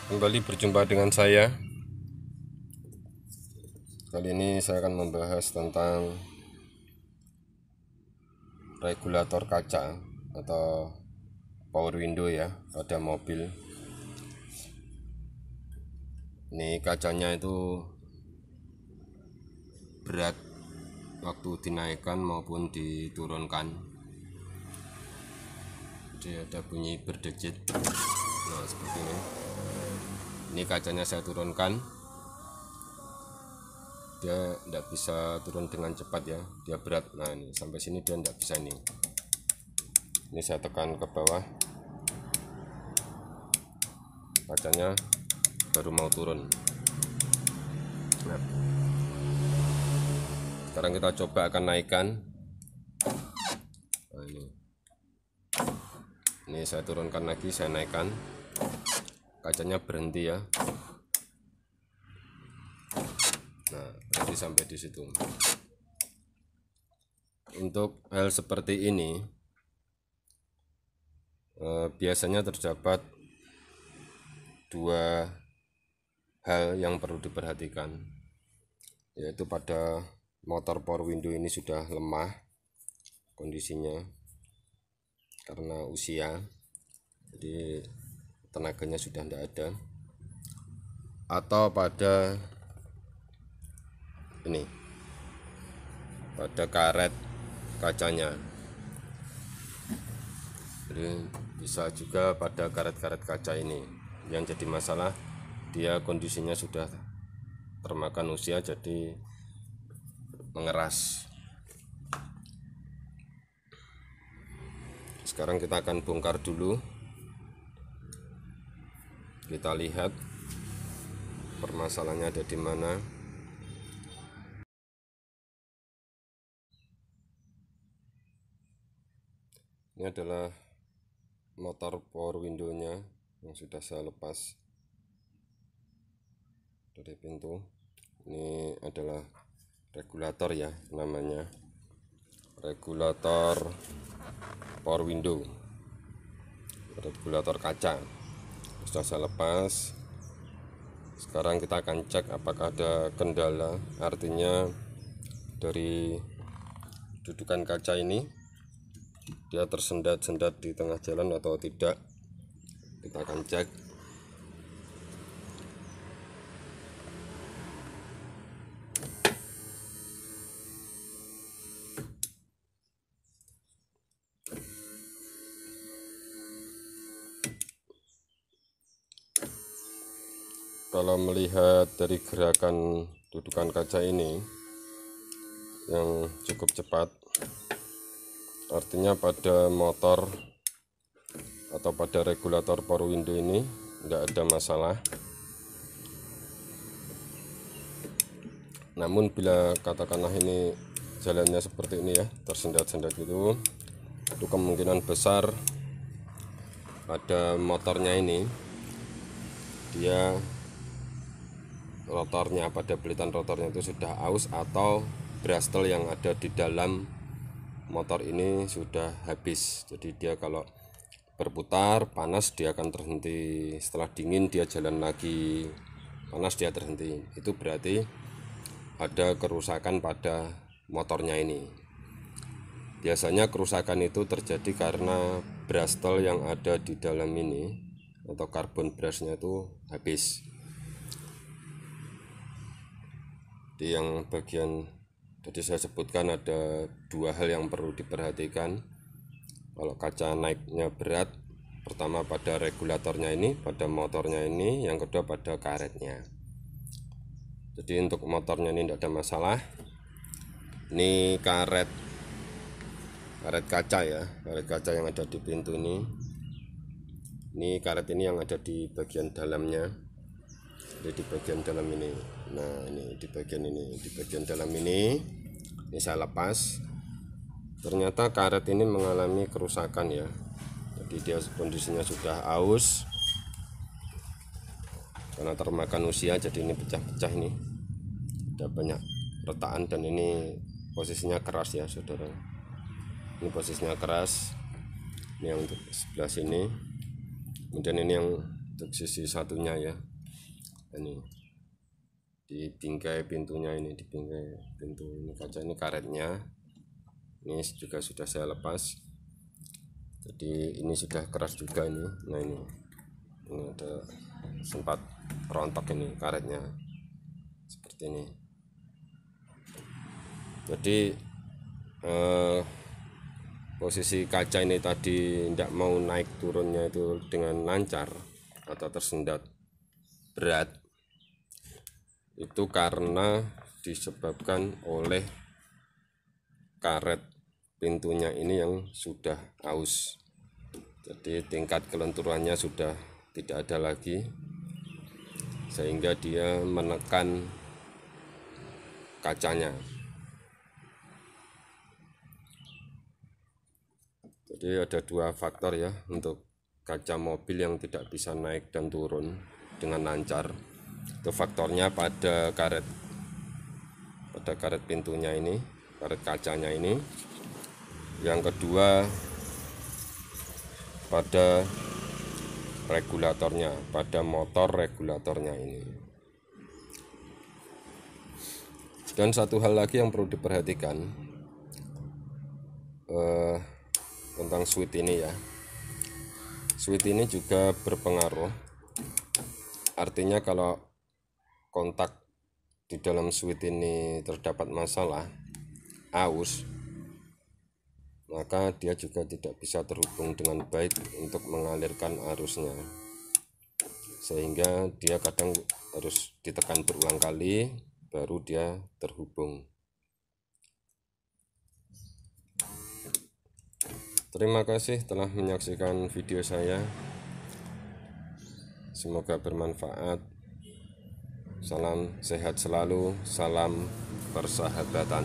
Kembali berjumpa dengan saya. Kali ini saya akan membahas tentang regulator kaca atau power window ya pada mobil. Ini kacanya itu berat waktu dinaikkan maupun diturunkan. Jadi ada bunyi berdejit. Nah, seperti ini. Ini kacanya saya turunkan. Dia tidak bisa turun dengan cepat ya, dia berat. Nah, ini sampai sini dia tidak bisa. Ini saya tekan ke bawah, kacanya baru mau turun. Nah, sekarang kita coba akan naikkan. Nah, ini saya turunkan lagi, saya naikkan, kacanya berhenti ya. Nah, berhenti sampai di situ. Untuk hal seperti ini biasanya terdapat dua hal yang perlu diperhatikan, yaitu pada motor power window ini sudah lemah kondisinya karena usia, jadi tenaganya sudah tidak ada, atau pada ini, pada karet kacanya. Jadi bisa juga pada karet-karet kaca ini yang jadi masalah, dia kondisinya sudah termakan usia jadi mengeras. Sekarang kita akan bongkar dulu, kita lihat permasalahannya ada di mana. Ini adalah motor power window-nya yang sudah saya lepas dari pintu. Ini adalah regulator ya, namanya regulator power window, regulator kaca. Sudah saya lepas. Sekarang kita akan cek apakah ada kendala, artinya dari dudukan kaca ini dia tersendat-sendat di tengah jalan atau tidak. Kita akan cek. Kalau melihat dari gerakan dudukan kaca ini yang cukup cepat, artinya pada motor atau pada regulator power window ini tidak ada masalah. Namun bila katakanlah ini jalannya seperti ini ya, tersendat-sendat gitu, itu kemungkinan besar pada motornya ini dia rotornya, pada belitan rotornya itu sudah aus atau brustle yang ada di dalam motor ini sudah habis. Jadi dia kalau berputar panas dia akan terhenti, setelah dingin dia jalan lagi, panas dia terhenti. Itu berarti ada kerusakan pada motornya ini. Biasanya kerusakan itu terjadi karena brustle yang ada di dalam ini atau karbon brushnya itu habis. Di yang bagian tadi saya sebutkan ada dua hal yang perlu diperhatikan kalau kaca naiknya berat. Pertama pada regulatornya ini, pada motornya ini, yang kedua pada karetnya. Jadi untuk motornya ini tidak ada masalah. Ini karet kaca ya, karet kaca yang ada di pintu ini. Ini karet ini yang ada di bagian dalamnya, jadi di bagian dalam ini. Nah, ini di bagian ini, di bagian dalam ini saya lepas. Ternyata karet ini mengalami kerusakan ya, jadi dia kondisinya sudah aus karena termakan usia, jadi ini pecah-pecah, ini ada banyak retakan dan ini posisinya keras ya saudara. Ini posisinya keras, ini yang untuk sebelah sini, kemudian ini yang untuk sisi satunya ya, ini di bingkai pintunya, ini di bingkai pintu ini kaca, ini karetnya ini juga sudah saya lepas, jadi ini sudah keras juga ini. Nah ini ada sempat rontok ini karetnya seperti ini. Jadi posisi kaca ini tadi tidak mau naik turunnya itu dengan lancar atau tersendat berat, itu karena disebabkan oleh karet pintunya ini yang sudah aus. Jadi tingkat kelenturannya sudah tidak ada lagi, sehingga dia menekan kacanya. Jadi ada dua faktor ya untuk kaca mobil yang tidak bisa naik dan turun dengan lancar. Itu faktornya pada karet pintunya ini, karet kacanya ini. Yang kedua pada regulatornya, pada motor regulatornya ini. Dan satu hal lagi yang perlu diperhatikan tentang switch ini ya, switch ini juga berpengaruh. Artinya kalau kontak di dalam switch ini terdapat masalah, aus, maka dia juga tidak bisa terhubung dengan baik untuk mengalirkan arusnya, sehingga dia kadang harus ditekan berulang kali baru dia terhubung. Terima kasih telah menyaksikan video saya. Semoga bermanfaat. Salam sehat selalu, salam persahabatan.